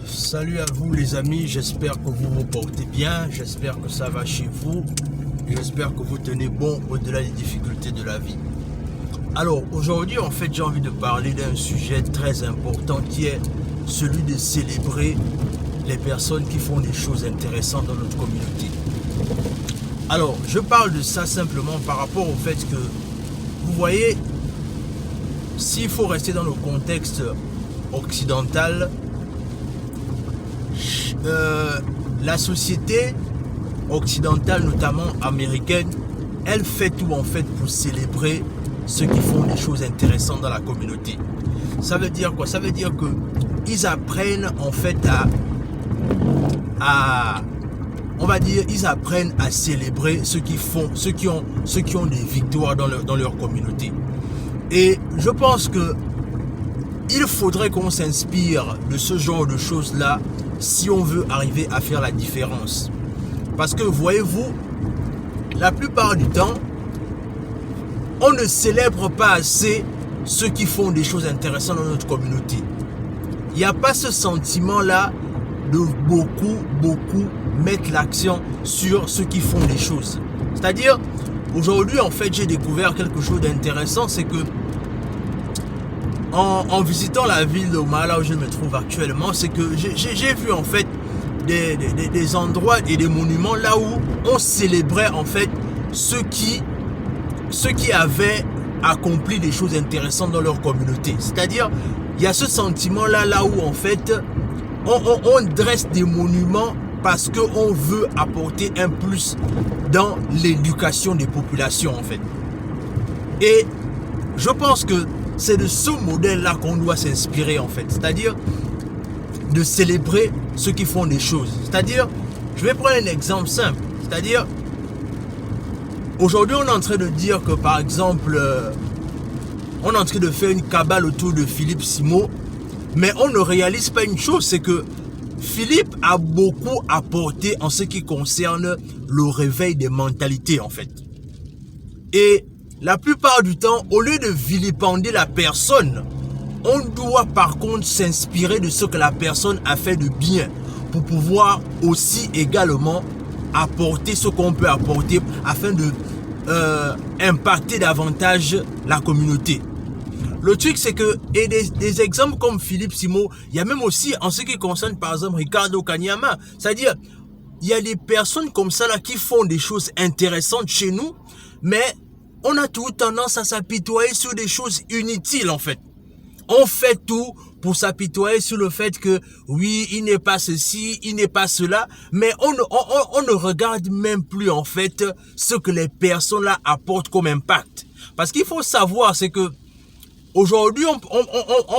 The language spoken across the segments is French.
Salut à vous les amis, j'espère que vous vous portez bien, j'espère que ça va chez vous, j'espère que vous tenez bon au-delà des difficultés de la vie. Alors aujourd'hui en fait j'ai envie de parler d'un sujet très important qui est celui de célébrer les personnes qui font des choses intéressantes dans notre communauté. Alors je parle de ça simplement par rapport au fait que vous voyez, s'il faut rester dans le contexte occidental, la société occidentale, notamment américaine, elle fait tout en fait pour célébrer ceux qui font des choses intéressantes dans la communauté. Ça veut dire quoi? Ça veut dire que ils apprennent en fait ils apprennent à célébrer ceux qui ont des victoires dans leur communauté. Et je pense que il faudrait qu'on s'inspire de ce genre de choses-là si on veut arriver à faire la différence. Parce que voyez-vous, la plupart du temps, on ne célèbre pas assez ceux qui font des choses intéressantes dans notre communauté. Il n'y a pas ce sentiment-là de beaucoup mettre l'accent sur ceux qui font des choses. C'est-à-dire, aujourd'hui, en fait, j'ai découvert quelque chose d'intéressant, c'est que en visitant la ville de Oma, là où je me trouve actuellement, c'est que j'ai vu en fait des endroits et des monuments là où on célébrait en fait ceux qui avaient accompli des choses intéressantes dans leur communauté. C'est-à-dire, il y a ce sentiment-là où en fait on dresse des monuments parce qu'on veut apporter un plus dans l'éducation des populations en fait. Et je pense que c'est de ce modèle-là qu'on doit s'inspirer en fait. C'est-à-dire de célébrer ceux qui font des choses. C'est-à-dire, je vais prendre un exemple simple. C'est-à-dire, aujourd'hui on est en train de dire que par exemple, on est en train de faire une cabale autour de Philippe Simo, mais on ne réalise pas une chose, c'est que Philippe a beaucoup apporté en ce qui concerne le réveil des mentalités en fait. Et la plupart du temps, au lieu de vilipender la personne, on doit par contre s'inspirer de ce que la personne a fait de bien pour pouvoir aussi également apporter ce qu'on peut apporter afin de impacter davantage la communauté. Le truc c'est que, et des exemples comme Philippe Simo, il y a même aussi en ce qui concerne par exemple Ricardo Kanyama, c'est-à-dire il y a des personnes comme ça là qui font des choses intéressantes chez nous, mais on a toujours tendance à s'apitoyer sur des choses inutiles en fait. On fait tout pour s'apitoyer sur le fait que oui, il n'est pas ceci, il n'est pas cela, mais on ne regarde même plus en fait ce que les personnes là apportent comme impact. Parce qu'il faut savoir, c'est que aujourd'hui on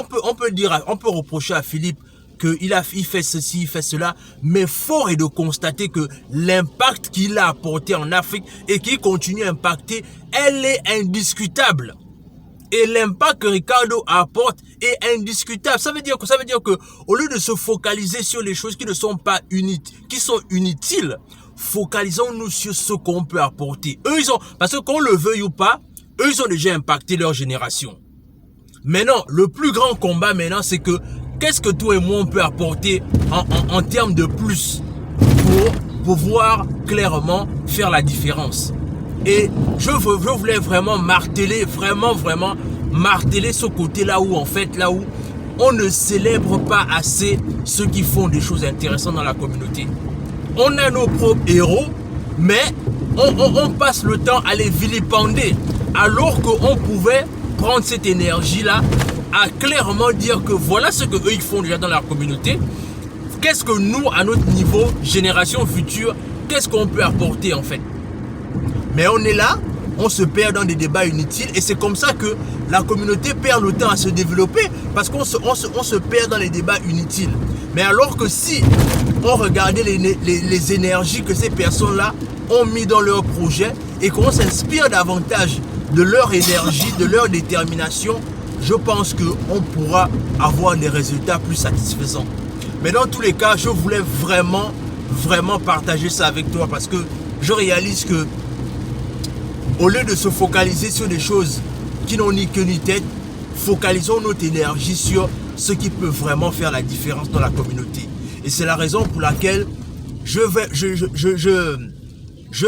peut reprocher à Philippe qu'il fait ceci, il fait cela, mais fort est de constater que l'impact qu'il a apporté en Afrique et qu'il continue à impacter, elle est indiscutable. Et l'impact que Ricardo apporte est indiscutable. Ça veut dire que au lieu de se focaliser sur les choses qui ne sont pas qui sont inutiles, focalisons-nous sur ce qu'on peut apporter. Parce que qu'on le veuille ou pas, eux ils ont déjà impacté leur génération. Maintenant, le plus grand combat maintenant, c'est que qu'est-ce que toi et moi on peut apporter en termes de plus pour pouvoir clairement faire la différence. Et je voulais vraiment marteler ce côté-là où en fait, là où on ne célèbre pas assez ceux qui font des choses intéressantes dans la communauté. On a nos propres héros, mais on passe le temps à les vilipender, alors qu'on pouvait prendre cette énergie-là à clairement dire que voilà ce que eux ils font déjà dans leur communauté. Qu'est-ce que nous, à notre niveau, génération future, qu'est-ce qu'on peut apporter en fait? Mais on est là, on se perd dans des débats inutiles et c'est comme ça que la communauté perd le temps à se développer parce qu'on se perd dans les débats inutiles. Mais alors que si on regardait les énergies que ces personnes-là ont mis dans leur projet et qu'on s'inspire davantage de leur énergie, de leur détermination, je pense qu'on pourra avoir des résultats plus satisfaisants. Mais dans tous les cas, je voulais vraiment partager ça avec toi parce que je réalise que au lieu de se focaliser sur des choses qui n'ont ni queue ni tête, focalisons notre énergie sur ce qui peut vraiment faire la différence dans la communauté. Et c'est la raison pour laquelle je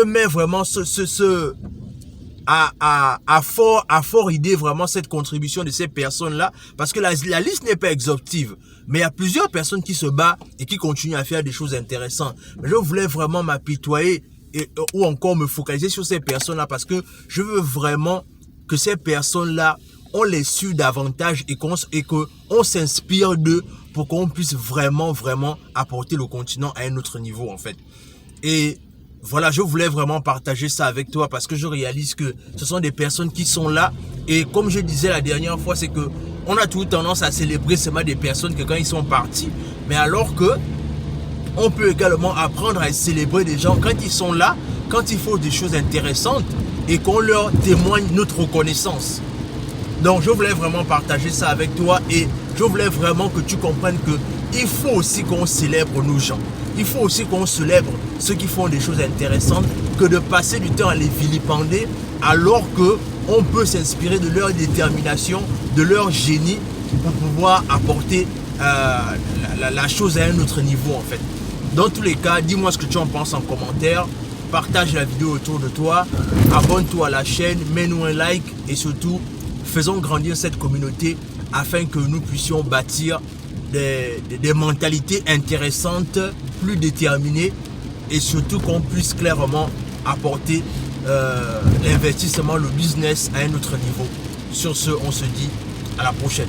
mets vraiment à fort idée vraiment cette contribution de ces personnes-là, parce que la liste n'est pas exhaustive, mais il y a plusieurs personnes qui se battent et qui continuent à faire des choses intéressantes. Mais je voulais vraiment m'apitoyer ou encore me focaliser sur ces personnes-là, parce que je veux vraiment que ces personnes-là, on les suit davantage et qu'on s'inspire d'eux pour qu'on puisse vraiment apporter le continent à un autre niveau en fait. Et voilà, je voulais vraiment partager ça avec toi parce que je réalise que ce sont des personnes qui sont là. Et comme je disais la dernière fois, c'est que on a toujours tendance à célébrer seulement des personnes que quand ils sont partis. Mais alors que on peut également apprendre à célébrer des gens quand ils sont là, quand ils font des choses intéressantes et qu'on leur témoigne notre reconnaissance. Donc je voulais vraiment partager ça avec toi et je voulais vraiment que tu comprennes que il faut aussi qu'on célèbre nos gens. Il faut aussi qu'on célèbre ceux qui font des choses intéressantes, que de passer du temps à les vilipender alors qu'on peut s'inspirer de leur détermination, de leur génie pour pouvoir apporter la chose à un autre niveau en fait. Dans tous les cas, dis-moi ce que tu en penses en commentaire. Partage la vidéo autour de toi. Abonne-toi à la chaîne, mets-nous un like et surtout, faisons grandir cette communauté afin que nous puissions bâtir des mentalités intéressantes, plus déterminées et surtout qu'on puisse clairement apporter l'investissement, le business à un autre niveau. Sur ce, on se dit à la prochaine.